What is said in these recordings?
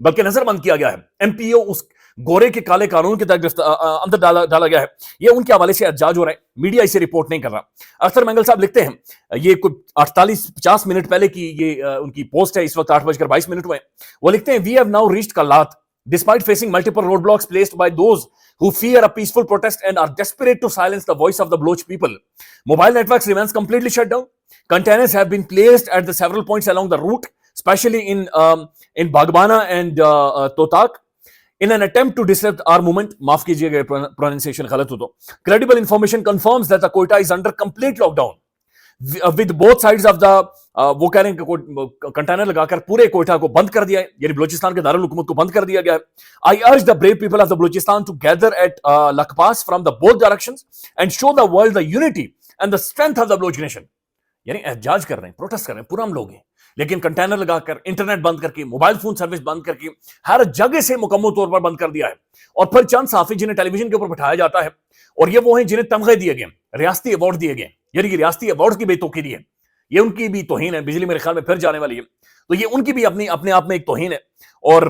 بلکہ نظر بند کیا گیا ہے. ایم پی او اس گورے کے کالے قانون کے تحت اندر ڈالا گیا ہے. یہ ان کے حوالے سے احتجاج ہو رہا ہے, میڈیا اسے رپورٹ نہیں کر رہا. اختر مینگل صاحب لکھتے ہیں, یہ کوئی 48-50 منٹ پہلے کی یہ ان کی پوسٹ ہے, اس وقت 8:22 ہوئے. وہ لکھتے ہیں, we have now reached Kalat despite facing multiple roadblocks placed by those who fear a peaceful protest and are desperate to silence the voice of the Baloch people. Mobile networks remains completely shut down. Containers have been placed at the several points along the route, especially in Bagbana and Totak, in an attempt to disrupt our movement. Maaf kijiye ga pronunciation galat ho to. Credible information confirms that the Quetta is under complete lockdown with both sides of the وہ کہہ رہے ہیں کہ container لگا کر پورے کوئٹہ کو بند کر دیا ہے, یعنی بلوچستان کے دارالحکومت کو بند کر دیا گیا ہے. I urge the brave people of the Balochistan to gather at Lakpas from the both directions and show the world the unity and the strength of the Baloch nation. یعنی احتجاج کر رہے ہیں, پروٹیسٹ کر رہے ہیں, پورا ہم لوگ ہیں, لیکن کنٹینر لگا کر, انٹرنیٹ بند کر کے, موبائل فون سروس بند کر کے, ہر جگہ سے مکمل طور پر بند کر دیا ہے. اور پھر چند صحافی جنہیں ٹیلی ویژن کے اوپر بٹھایا جاتا ہے, اور یہ وہ ہیں جنہیں تمغے دیے گئے, ریاستی ایوارڈ دیے گئے, یعنی کہ ریاستی ایوارڈ کی بے توقیری ہے. یہ ان کی بھی توہین ہے. بجلی میرے خیال میں پھر جانے والی ہے, تو یہ ان کی بھی اپنے آپ میں ایک توہین ہے. اور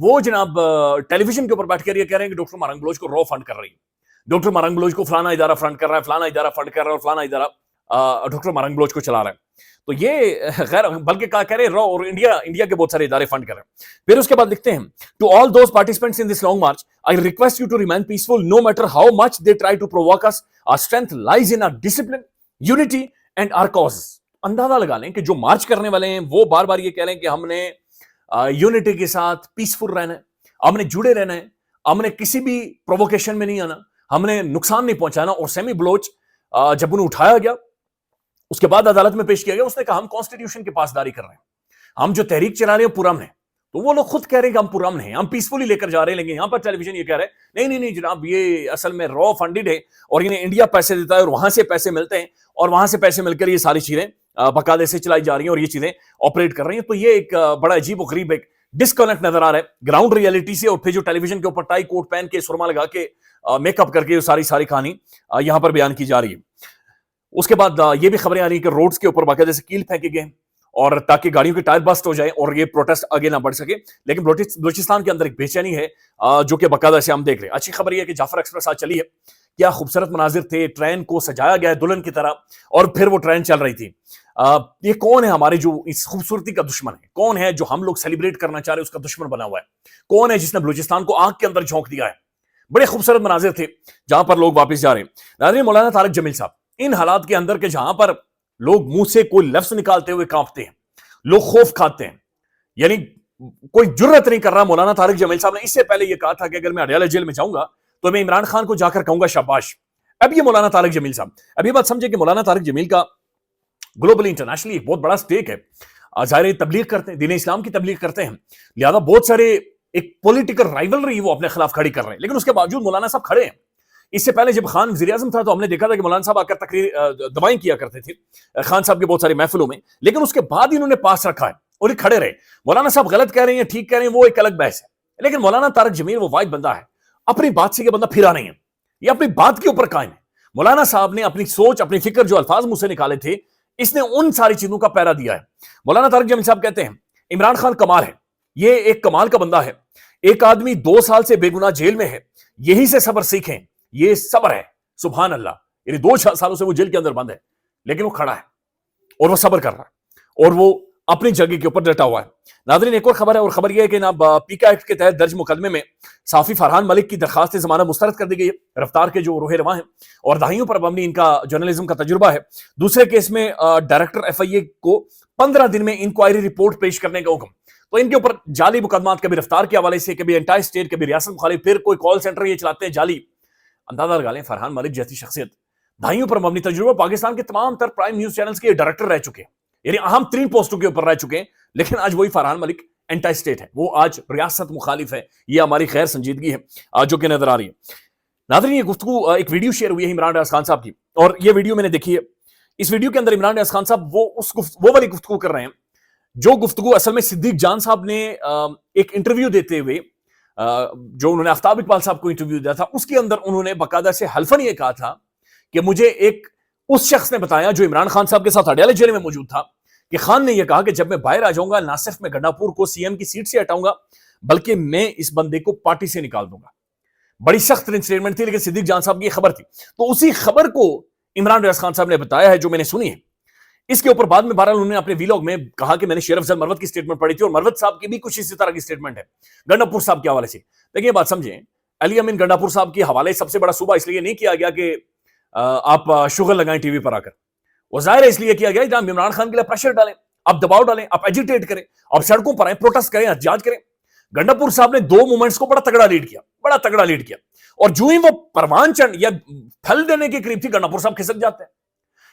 وہ جناب ٹیلی ویژن کے اوپر بیٹھ کر یہ کہہ رہے ہیں کہ ڈاکٹر مارنگ بلوچ کو رو فنڈ کر رہی ہے, ڈاکٹر مارنگ بلوچ کو فلانا ادارہ فنڈ کر رہا ہے, فلانا ادارہ فنڈ کر رہا ہے, اور فلانا ادارہ ڈاکٹر مارنگ بلوچ کو چلا رہا ہے. تو یہ خیر, بلکہ کہہ رہے ہیں رو اور انڈیا کے بہت سارے ادارے فنڈ کر رہے ہیں. پھر اس کے بعد لکھتے ہیں, to all those participants in this long march I request you to remain peaceful no matter how much they try to provoke us. Our strength lies in our discipline, unity and our cause. اندازہ لگا لیں کہ جو مارچ کرنے والے ہیں وہ بار بار یہ کہہ رہے ہیں کہ ہم نے یونٹی کے ساتھ پیسفل رہنا ہے, ہم نے جڑے رہنا ہے, ہم نے کسی بھی پرووکیشن میں نہیں آنا, ہم نے نقصان نہیں پہنچانا. اور سیمی بلوچ جب انہیں اٹھایا گیا, اس کے بعد عدالت میں پیش کیا گیا, اس نے کہا ہم کانسٹیٹیوشن کی پاسداری کر رہے ہیں, ہم جو تحریک چلا رہے ہیں پرامن ہے. تو وہ لوگ خود کہہ رہے ہیں کہ ہم پرامن ہیں, ہم پیسفلی لے کر جا رہے ہیں, لیکن یہاں پر ٹیلی ویژن یہ کہہ رہے ہیں نہیں جناب, یہ اصل میں رو فنڈڈ ہے, اور انہیں انڈیا پیسے دیتا ہے, اور وہاں سے پیسے ملتے ہیں, اور وہاں سے پیسے مل کر یہ ساری چیزیں باقاعدے سے چلائی جا رہی ہیں, اور یہ چیزیں آپریٹ کر رہی ہیں. تو یہ ایک بڑا عجیب و غریب ایک ڈسکنیکٹ نظر آ رہا ہے گراؤنڈ ریئلٹی سے, اور پھر جو ٹیلی ویژن کے اوپر ٹائی کوٹ پہن کے سرما لگا کے میک اپ کر کے ساری کہانی یہاں پر بیان کی جا رہی ہے. اس کے بعد یہ بھی خبریں آ رہی ہیں کہ روڈز کے اوپر باقاعدے سے کیل پھینکے گئے, اور تاکہ گاڑیوں کے ٹائر بسٹ ہو جائے اور یہ پروٹیسٹ آگے نہ بڑھ سکے. لیکن بلوچستان کے اندر ایک بے چینی ہے جو کہ باقاعدہ سے ہم دیکھ رہے ہیں. اچھی خبر یہ ہے کہ جعفر ایکسپریس آج چلی ہے. کیا خوبصورت مناظر تھے, ٹرین کو سجایا گیا ہے دلہن کی طرح, اور پھر وہ ٹرین چل رہی تھی. یہ کون ہے ہمارے جو اس خوبصورتی کا دشمن ہے, کون ہے جو ہم لوگ سیلیبریٹ کرنا چاہ رہے ہیں اس کا دشمن بنا ہوا ہے, کون ہے جس نے بلوچستان کو آنکھ کے اندر جھونک دیا ہے. بڑے خوبصورت مناظر تھے جہاں پر لوگ واپس جا رہے ہیں. ناظرین, مولانا طارق جمیل صاحب ان حالات کے اندر کہ جہاں پر لوگ منہ سے کوئی لفظ نکالتے ہوئے کانپتے ہیں, لوگ خوف کھاتے ہیں, یعنی کوئی جرت نہیں کر رہا. مولانا طارق جمیل صاحب نے اس سے پہلے یہ کہا تھا کہ اگر میں اڈیالہ جیل میں جاؤں گا تو میں عمران خان کو جا کر کہوں گا شاباش. اب یہ مولانا طارق جمیل صاحب, اب یہ بات سمجھے کہ مولانا طارق جمیل کا گلوبلی انٹرنیشنلی ایک بہت بڑا سٹیک ہے. ظاہر تبلیغ کرتے ہیں, دین اسلام کی تبلیغ کرتے ہیں, لہذا بہت سارے ایک پولیٹیکل رائیولری وہ اپنے خلاف کھڑی کر رہے ہیں, لیکن اس کے باوجود مولانا صاحب کھڑے ہیں. اس سے پہلے جب خان وزیر اعظم تھا تو ہم نے دیکھا تھا کہ مولانا صاحب آ کر تقریر دعائیں کیا کرتے تھے خان صاحب کے بہت ساری محفلوں میں, لیکن اس کے بعد ہی انہوں نے پاس رکھا ہے اور یہ کھڑے رہے. مولانا صاحب غلط کہہ رہے ہیں, ٹھیک کہہ رہے ہیں, وہ ایک الگ بحث ہے, لیکن مولانا طارق جمیل وہ واحد بندہ ہے اپنی بات سے یہ بندہ پھرا نہیں ہے, یہ اپنی بات کے اوپر قائم ہے. مولانا صاحب نے اپنی سوچ, اپنی فکر, جو الفاظ مجھ سے نکالے تھے, اس نے ان ساری چیزوں کا پیرا دیا ہے. مولانا طارق جمیل صاحب کہتے ہیں عمران خان کمال ہے, یہ ایک کمال کا بندہ ہے. ایک آدمی 2 سال سے بے گناہ جیل میں ہے, یہی سے صبر سیکھیں, یہ صبر ہے. سبحان اللہ, یعنی 2 سالوں سے وہ جیل کے اندر بند ہے, لیکن وہ کھڑا ہے اور وہ صبر کر رہا ہے, اور وہ اپنی جگہ کے اوپر ڈٹا ہوا ہے. ناظرین, ایک اور خبر ہے, اور خبر یہ ہے کہ جناب پیکا ایکٹ کے تحت درج مقدمے میں صحافی فرحان ملک کی درخواست ضمانت مسترد کر دی گئی ہے. رفتار کے جو روح رواں ہیں اور دہائیوں پر مبنی ان کا جرنلزم کا تجربہ ہے. دوسرے کیس میں ڈائریکٹر ایف آئی اے کو 15 دن میں انکوائری رپورٹ پیش کرنے کا حکم. تو ان کے اوپر جعلی مقدمات, کبھی رفتار کے حوالے سے, کبھی انٹائی اسٹیٹ, کبھی ریاست مخالف, پھر کوئی کال سینٹر یہ چلاتے ہیں جعلی. اندازہ لگا لیں فرحان ملک جیسی شخصیت, دہائیوں پر مبنی تجربہ, پاکستان کے تمام تر پرائم نیوز چینلز کے ڈائریکٹر رہ چکے ہیں, یعنی اہم 3 پوسٹوں کے اوپر رہ چکے ہیں, لیکن آج وہی فرحان ملک اینٹا اسٹیٹ ہے, وہ آج ریاست مخالف ہے. یہ ہماری خیر سنجیدگی ہے جو کہ نظر آ رہی ہے. ناظرین, یہ گفتگو ایک ویڈیو شیئر ہوئی ہے عمران ریاض خان صاحب کی, اور یہ ویڈیو میں نے دیکھی ہے. اس ویڈیو کے اندر عمران ریاض خان صاحب وہ والی گفتگو کر رہے ہیں جو گفتگو اصل میں صدیق جان صاحب نے ایک انٹرویو دیتے ہوئے, جو انہوں نے آفتاب اقبال صاحب کو انٹرویو دیا تھا, اس کے اندر انہوں نے باقاعدہ سے حلفاً یہ کہا تھا کہ مجھے ایک اس شخص نے بتایا جو عمران خان صاحب کے ساتھ اڈیالہ جیل میں موجود تھا, کہ خان نے یہ کہا کہ جب میں باہر آ جاؤں گا, نہ صرف میں گنڈا پور کو سی ایم کی سیٹ سے ہٹاؤں گا, بلکہ میں اس بندے کو پارٹی سے نکال دوں گا. بڑی سخت اسٹیٹمنٹ تھی, لیکن صدیق جان صاحب کی خبر تھی. تو اسی خبر کو عمران ریاض خان صاحب نے بتایا ہے, جو میں نے سنی ہے. اس کے اوپر بعد میں بہرحال انہوں نے اپنے ویلاگ میں کہا کہ میں نے شیر افضل مروت کی اسٹیٹمنٹ پڑھی تھی, اور مروت صاحب کی بھی کچھ اسی طرح کی اسٹیٹمنٹ ہے گنڈا پور صاحب کے حوالے سے. لیکن یہ بات سمجھیں, علی امین گنڈا پور صاحب کے حوالے سب سے بڑا صوبہ اس لیے نہیں کیا گیا کہ آپ شغل لگائیں ٹی وی پر آ کر. وہ ظاہر ہے اس لیے کیا گیا جہاں عمران خان کے لیے پریشر ڈالیں, آپ دباؤ ڈالیں, آپ ایجیٹیٹ کریں, آپ سڑکوں پر آئیں, پروٹیسٹ کریں, احتجاج کریں. گنڈا پور صاحب نے 2 مومنٹس کو بڑا تگڑا لیڈ کیا, اور جو ہی وہ پروان چڑھ یا پھل دینے کے قریب تھی, گنڈا پور صاحب کھسک جاتے ہیں.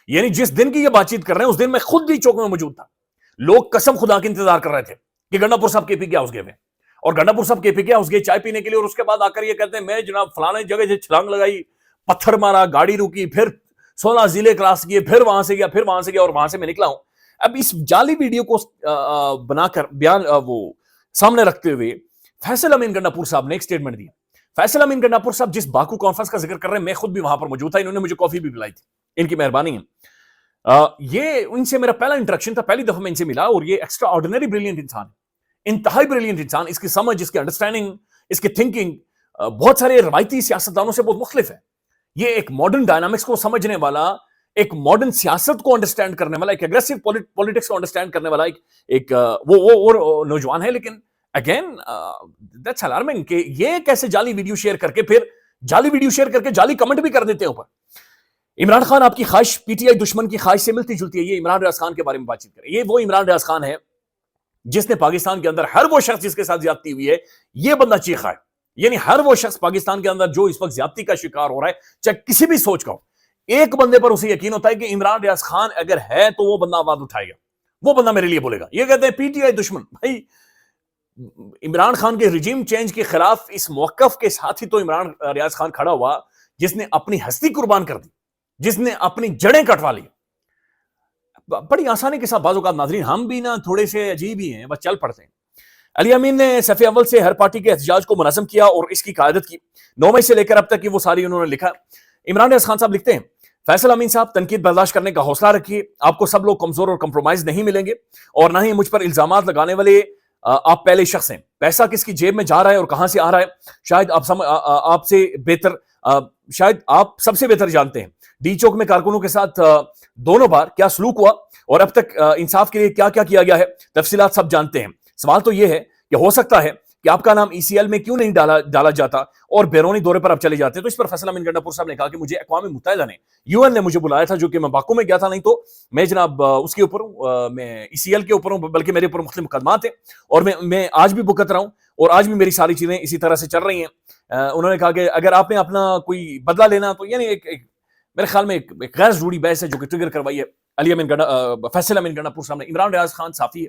یعنی جس دن کی یہ بات چیت کر رہے ہیں اس دن میں خود بھی چوک میں موجود تھا. لوگ قسم خدا کے انتظار کر رہے تھے کہ گنڈا پور صاحب کے پی کے ہاؤس گئے ہوئے, اور گنڈا پور صاحب کے پی کے ہاؤس گئے چائے پینے کے لیے, اور اس کے بعد آ کر یہ کہتے ہیں میں جناب فلانے جگہ سے چھلانگ لگائی, پتھر مارا, گاڑی روکی, پھر 16 ضلع کراس کیے, پھر وہاں سے گیا, اور وہاں سے میں نکلا ہوں. اب اس جعلی ویڈیو کو بنا کر بیان وہ سامنے رکھتے ہوئے فیصل امین گنڈا پور صاحب نے ایک اسٹیٹمنٹ دیا. فیصل امین گنڈا پور صاحب جس باکو کانفرنس کا ذکر کر رہے ہیں, میں خود بھی وہاں پر موجود تھا, انہوں نے مجھے کافی بھی پلائی تھی, ان کی مہربانی ہے. یہ ان سے میرا پہلا انٹریکشن تھا, پہلی دفعہ میں ان سے ملا, اور یہ ایکسٹرا آرڈینری بریلینٹ انسان ہے, انتہائی بریلینٹ انسان. اس کی سمجھ, اس کی انڈرسٹینڈنگ, اس کی تھنکنگ بہت سارے روایتی سیاستدانوں سے بہت مختلف ہے. یہ ایک ماڈرن ڈائنامکس کو سمجھنے والا, ایک ماڈرن سیاست کو انڈرسٹینڈ کرنے والا, ایک اگریسو پولیٹکس کو انڈرسٹینڈ کرنے والا ایک وہ نوجوان ہے. لیکن اگین دیٹس الارمنگ کہ یہ کیسے جعلی ویڈیو شیئر کر کے پھر جعلی کمنٹ بھی کر دیتے ہیں اوپر. عمران خان آپ کی خواہش پی ٹی آئی دشمن کی خواہش سے ملتی جلتی ہے. یہ عمران ریاض خان کے بارے میں بات چیت کریں, یہ وہ عمران ریاض خان ہے جس نے پاکستان کے اندر ہر وہ شخص جس کے ساتھ زیادتی ہوئی ہے, یہ بندہ چیخا ہے. یعنی ہر وہ شخص پاکستان کے اندر جو اس وقت زیادتی کا شکار ہو رہا ہے, چاہے کسی بھی سوچ کا ہو, ایک بندے پر اسے یقین ہوتا ہے کہ عمران ریاض خان اگر ہے تو وہ بندہ آواز اٹھائے گا, وہ بندہ میرے لیے بولے گا. یہ کہتے ہیں پی ٹی آئی دشمن. بھائی عمران خان کے رجیم چینج کے خلاف اس موقف کے ساتھ ہی تو عمران ریاض خان کھڑا ہوا جس نے اپنی ہستی قربان کر دی, جس نے اپنی جڑیں کٹوا لی. بڑی آسانی کے ساتھ. بعض اوقات ناظرین ہم بھی نا تھوڑے سے عجیب ہی ہیں, بس چل پڑتے ہیں. علی امین نے صف اول سے ہر پارٹی کے احتجاج کو منظم کیا اور اس کی قیادت کی. 9 مئی سے لے کر اب تک کی وہ ساری انہوں نے لکھا. عمران ریاض خان صاحب لکھتے ہیں, فیصل امین صاحب تنقید برداشت کرنے کا حوصلہ رکھیے, آپ کو سب لوگ کمزور اور کمپرومائز نہیں ملیں گے, اور نہ ہی مجھ پر الزامات لگانے والے آپ پہلے شخص ہیں. پیسہ کس کی جیب میں جا رہا ہے اور کہاں سے آ رہا ہے شاید آپ سب سے بہتر جانتے ہیں. ڈی چوک میں کارکنوں کے ساتھ 2 بار کیا سلوک ہوا اور اب تک انصاف کے لیے کیا کیا کیا گیا ہے, تفصیلات سب جانتے ہیں. سوال تو یہ ہے کہ ہو سکتا ہے کہ آپ کا نام ای سی ایل میں کیوں نہیں ڈالا جاتا اور بیرونی دورے پر اب چلے جاتے. تو اس پر فیصل امین گنڈا پور صاحب نے کہا کہ مجھے اقوام متحدہ نے یو این نے مجھے بلایا تھا, جو کہ میں باکو میں گیا تھا, نہیں تو میں جناب اس کے اوپر ہوں, میں ای سی ایل کے اوپر ہوں, بلکہ میرے اوپر مختلف مقدمات ہیں اور میں آج بھی بھگت رہا ہوں, اور آج بھی میری ساری چیزیں اسی طرح سے چل رہی ہیں. انہوں نے کہا کہ اگر آپ نے اپنا کوئی بدلہ لینا تو یعنی میرے خیال میں ایک غیر ضروری بحث ہے جو کہ ٹریگر کروائی ہے فیصل امین گنڈا پور صاحب نے. عمران ریاض خان صحافی ہے,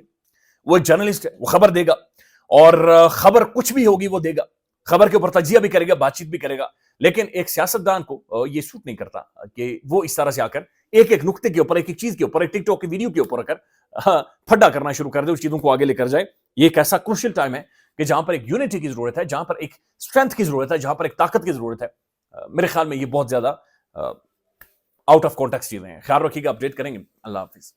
وہ ایک جرنلسٹ ہے, وہ خبر دے گا, اور خبر کچھ بھی ہوگی وہ دے گا, خبر کے اوپر تجزیہ بھی کرے گا, بات چیت بھی کرے گا. لیکن ایک سیاستدان کو یہ سوٹ نہیں کرتا کہ وہ اس طرح سے آ کر ایک نقطے کے اوپر, ایک چیز کے اوپر, ایک ٹک ٹاک کی ویڈیو کے اوپر آ کر پھڈا کرنا شروع کر دے, اس چیزوں کو آگے لے کر جائے. یہ ایک ایسا کروشل ٹائم ہے کہ جہاں پر ایک یونٹی کی ضرورت ہے, جہاں پر ایک اسٹرینتھ کی ضرورت ہے, جہاں پر ایک طاقت کی ضرورت ہے. میرے خیال میں یہ بہت زیادہ آؤٹ آف کانٹیکسٹ چیزیں ہیں. خیال رکھیے گا, اپڈیٹ کریں گے. اللہ حافظ.